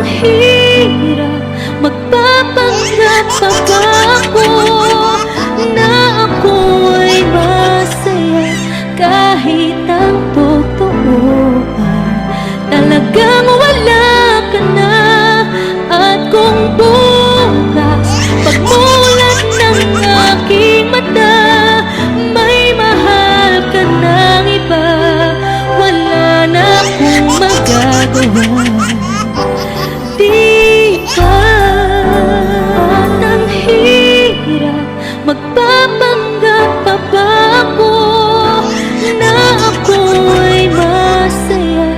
hirap magpapanggap pa ba ako na ako ay masaya kahit ang totoo ay talagang wala ka na. At kung bukas pagmulat ng aking mata may mahal ka ng iba, wala na akong magagawa. Di ba at ang hirap magpapanggap pa ba ako na ako ay masaya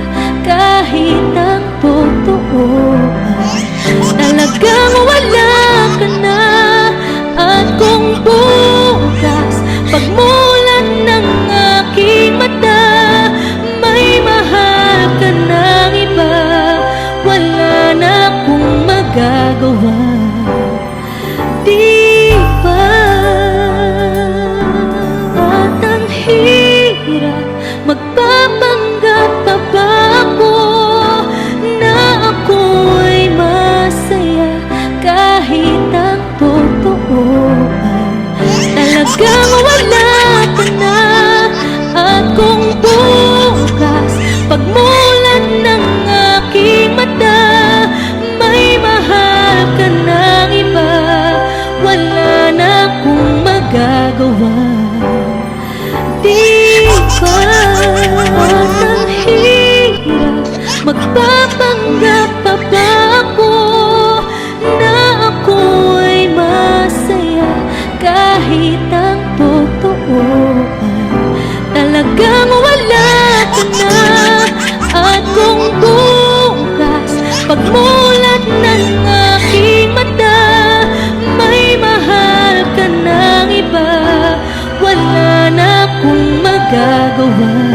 kahit ang totoo ay talagang wala ka na. At kung bukas pagmulat ng aking mata may mahal ka ng iba, wala na akong magagawa. Di ba at ang hirap magpapanggap pa ba ako na ako ay masaya kahit ang totoo ay talagang wala ka na. At kung bukas pagmulat ng aking mata may mahal ka ng iba, wala na akong magagawa. Di ba at ang hirap magpapanggap pa ba ako na ako ay masaya kahit ang totoo ay talagang wala ka na. At kung bukas pagmulat ng aking mata may mahal ka ng iba, wala na akong magagawa.